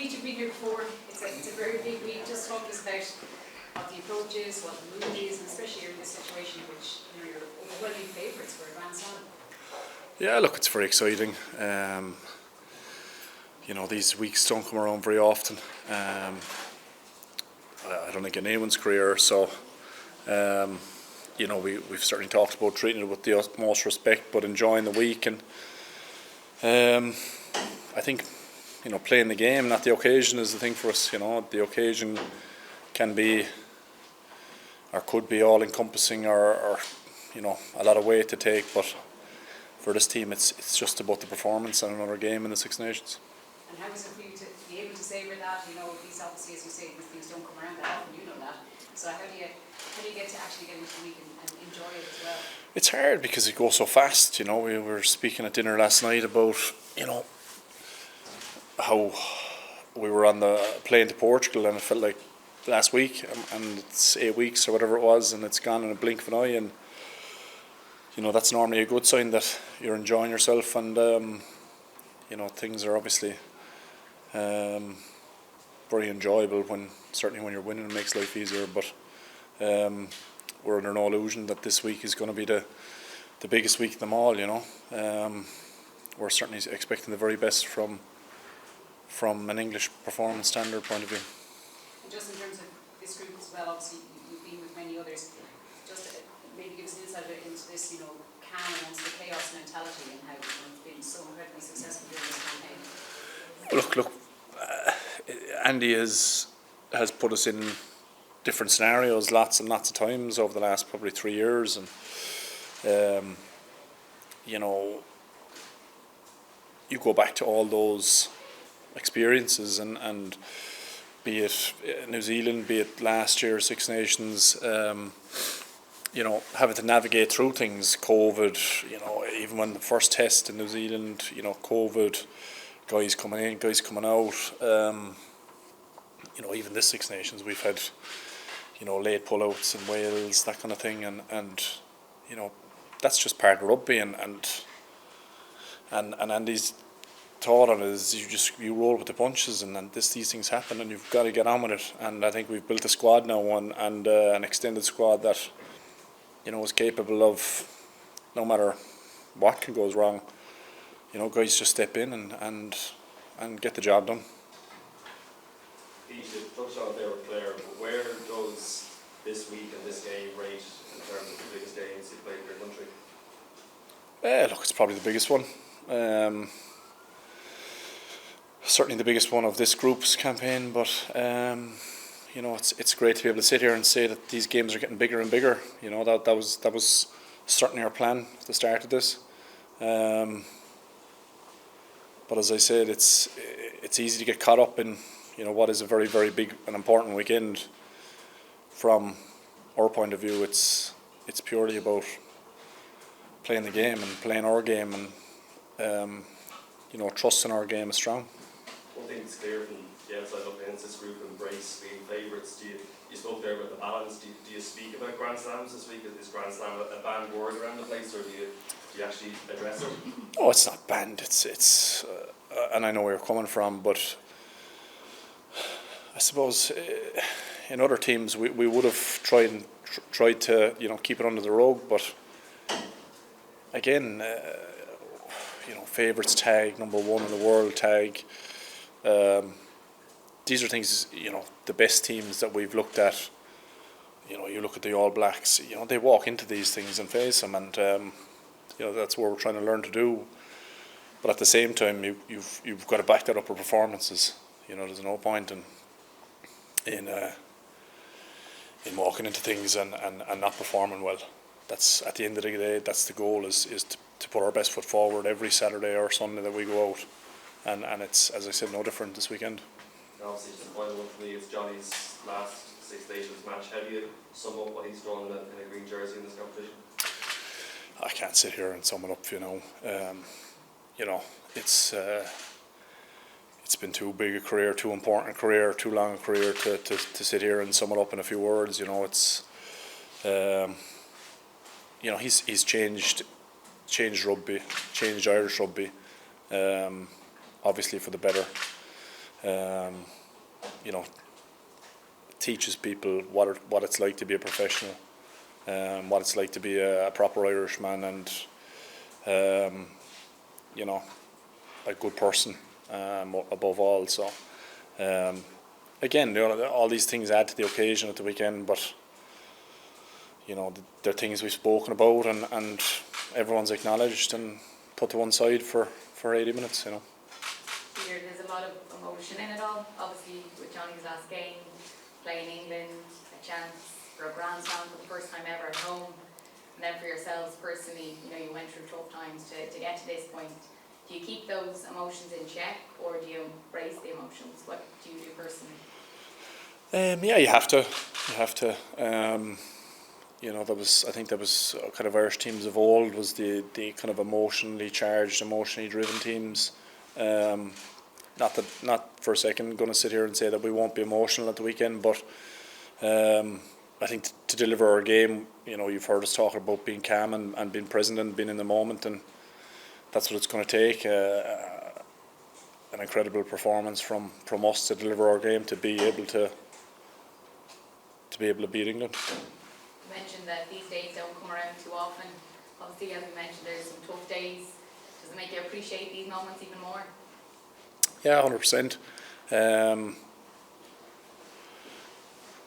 Pete, you've been here before. It's a very big week. Just talk to us about what the approach is, what the mood is, and especially in this situation, which you're overwhelming favourites for a Grand Slam. Yeah, look, it's very exciting. These weeks don't come around very often. I don't think in anyone's career. So, we've certainly talked about treating it with the utmost respect, but enjoying the week. And I think, playing the game, not the occasion, is the thing for us. The occasion can be, or could be, all-encompassing, or a lot of weight to take. But for this team, it's just about the performance and another game in the Six Nations. And how is it for you to be able to savour that? These obviously, as you say, these things don't come around that often. You know that. So how do you get to actually get into the week and enjoy it as well? It's hard because it goes so fast. We were speaking at dinner last night about how we were on the plane to Portugal, and it felt like last week, and it's 8 weeks or whatever it was, and it's gone in a blink of an eye. And that's normally a good sign that you're enjoying yourself, and things are obviously very enjoyable certainly when you're winning. It makes life easier, but we're under no illusion that this week is going to be the biggest week of them all. We're certainly expecting the very best from an English performance standard point of view. And just in terms of this group as well, obviously you've been with many others. Just maybe give us an insight into this, calm amongst the chaos mentality, and how you've been so incredibly successful during this campaign. Look, Andy has put us in different scenarios lots and lots of times over the last probably 3 years, and you go back to all those experiences, and be it New Zealand, be it last year Six Nations, having to navigate through things, COVID, even when the first test in New Zealand, COVID, guys coming in, guys coming out, even this Six Nations, we've had, late pullouts in Wales, that kind of thing, and that's just part of rugby, and Andy's thought on it is you roll with the punches, and these things happen, and you've got to get on with it. And I think we've built a squad now, and an extended squad that is capable of, no matter what can goes wrong, guys just step in and get the job done. Pete, you touched on it there with Claire, but where does this week and this game rate in terms of the biggest games you've played in your country? Look, it's probably the biggest one. Certainly the biggest one of this group's campaign, but it's great to be able to sit here and say that these games are getting bigger and bigger. That was certainly our plan at the start of this. But as I said, it's easy to get caught up in what is a very, very big and important weekend. From our point of view, it's purely about playing the game and playing our game, and trusting our game is strong. One thing that's clear from the outside looking into this group, embrace being favourites. You spoke there about the balance. Do you speak about Grand Slams this week? Is Grand Slam a banned word around the place, or do you actually address it? Oh, it's not banned. It's and I know where you're coming from, but I suppose in other teams we would have tried to keep it under the rug, but again, favourites tag, number one in the world tag. These are things, the best teams that we've looked at. You look at the All Blacks. They walk into these things and face them, and that's what we're trying to learn to do. But at the same time, you've got to back that up with performances. There's no point in walking into things and not performing well. That's at the end of the day. That's the goal: is to put our best foot forward every Saturday or Sunday that we go out. And it's, as I said, no different this weekend. And obviously, just the final one for me is Johnny's last Six Nations match. How do you sum up what he's done in a green jersey in this competition? I can't sit here and sum it up. It's been too big a career, too important a career, too long a career to sit here and sum it up in a few words. He's changed rugby, changed Irish rugby. Obviously for the better. you know, teaches people what it's like to be a professional, what it's like to be a proper Irishman, and you know, a good person above all. So again, you know, all these things add to the occasion at the weekend, but you know, they're things we've spoken about, and everyone's acknowledged and put to one side for 80 minutes, you know. Peter, there's a lot of emotion in it all. Obviously, with Johnny's last game, playing England, a chance for a Grand Slam for the first time ever at home, and then for yourselves personally, you know, you went through tough times to get to this point. Do you keep those emotions in check, or do you embrace the emotions? What do you do personally? Yeah, you have to. You have to. You know, I think that was kind of Irish teams of old, was the kind of emotionally charged, emotionally driven teams. Not for a second going to sit here and say that we won't be emotional at the weekend, but I think to deliver our game, you know, you've heard us talking about being calm and being present and being in the moment, and that's what it's going to take. An incredible performance from us to deliver our game, to be able to beat England. You mentioned that these days don't come around too often. Obviously, as we mentioned, there's some tough days. Does it make you appreciate these moments even more? Yeah, 100%.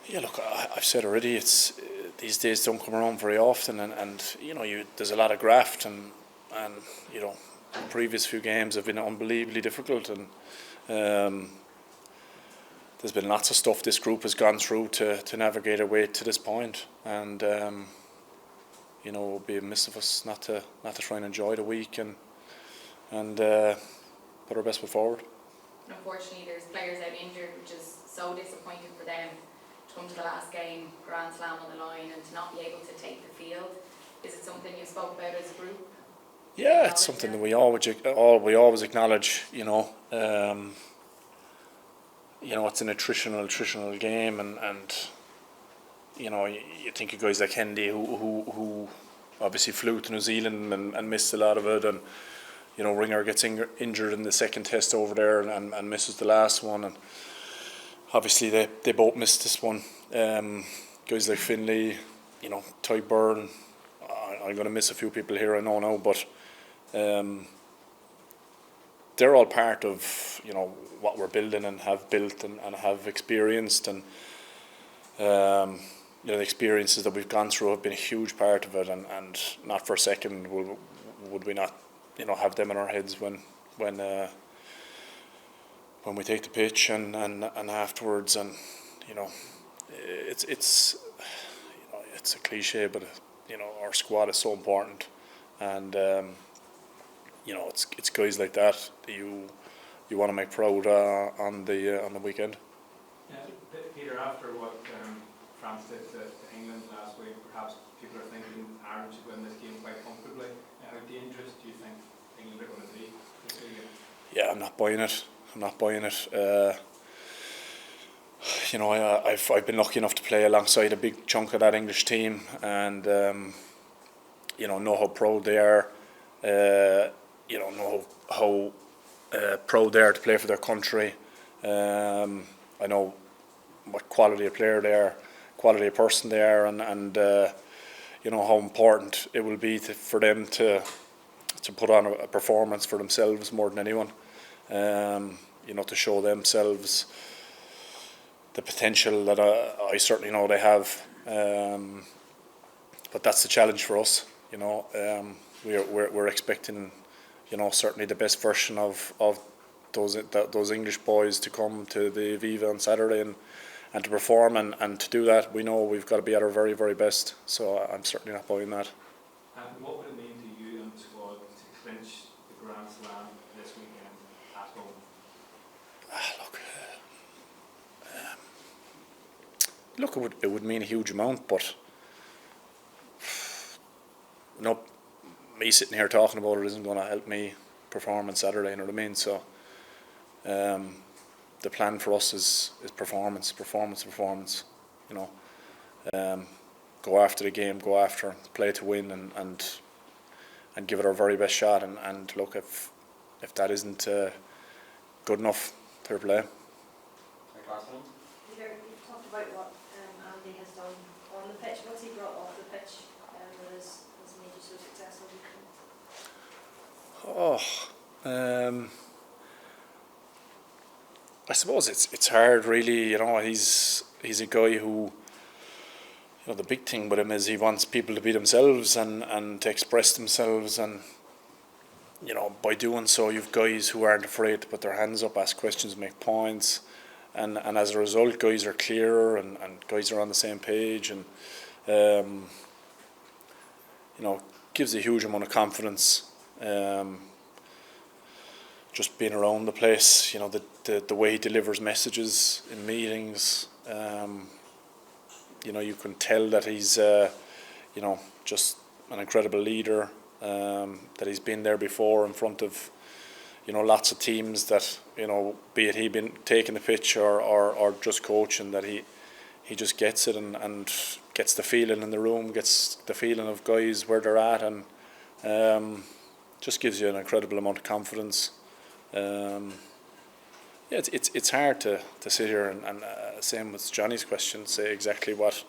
Yeah, look, I've said already, it's these days don't come around very often, and you know, there's a lot of graft, and you know, the previous few games have been unbelievably difficult, and there's been lots of stuff this group has gone through to navigate our way to this point, and you know, it would be amiss of us not to try and enjoy the week and put our best foot forward. Unfortunately, there's players out injured, which is so disappointing for them to come to the last game, Grand Slam on the line, and to not be able to take the field. Is it something you spoke about as a group? Yeah, it's something that we always acknowledge. You know, it's an attritional game, and you know, you think of guys like Hendy who obviously flew to New Zealand and missed a lot of it, and you know, Ringer gets injured in the second test over there and misses the last one, and obviously they both missed this one. Guys like Finlay, you know, Ty Byrne. I'm going to miss a few people here, I know now, but they're all part of, you know, what we're building and have built and have experienced, and you know, the experiences that we've gone through have been a huge part of it, and not for a second would we not, you know, have them in our heads when we take the pitch and afterwards, and you know, it's you know, it's a cliche, but you know, our squad is so important, and you know, it's guys like that you want to make proud on the weekend. Yeah, Peter, after what France did to England last week, perhaps people are thinking Ireland should win this game quite comfortably. How dangerous do you think England are going to be this weekend? Yeah, I'm not buying it. You know, I've been lucky enough to play alongside a big chunk of that English team, and you know how proud they are. You know how proud they are to play for their country. I know what quality of player they are, quality of person they are, and you know how important it will be for them to put on a performance for themselves more than anyone. You know, to show themselves the potential that I certainly know they have. But that's the challenge for us. You know, we're expecting, you know, certainly the best version of those English boys to come to the Aviva on Saturday and to perform, and to do that, we know we've got to be at our very, very best. So I'm certainly not buying that. And what would it mean to you and the squad to clinch the Grand Slam this weekend at home? Look, it would mean a huge amount, but no, me sitting here talking about it isn't going to help me perform on Saturday. You know what I mean? So the plan for us is performance. You know, go after the game, go after, play to win, and give it our very best shot. And look, if that isn't good enough, fair play. classroom. Peter, you've talked about what Andy has done on the pitch. What's he brought off the pitch that has made you so successful? I suppose it's hard, really. You know, he's a guy who, you know, the big thing with him is he wants people to be themselves and to express themselves, and you know, by doing so, you've guys who aren't afraid to put their hands up, ask questions, make points, and as a result, guys are clearer and guys are on the same page, and you know, gives a huge amount of confidence. Just being around the place, you know, the way he delivers messages in meetings, you know, you can tell that he's, you know, just an incredible leader, that he's been there before in front of, you know, lots of teams that, you know, be it he been taking the pitch or just coaching, that he just gets it and gets the feeling in the room, gets the feeling of guys where they're at, and just gives you an incredible amount of confidence. Yeah, it's hard to sit here and same with Johnny's question, say exactly what,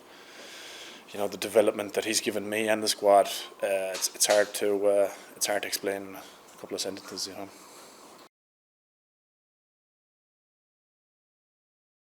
you know, the development that he's given me and the squad. It's hard to explain in a couple of sentences, you know.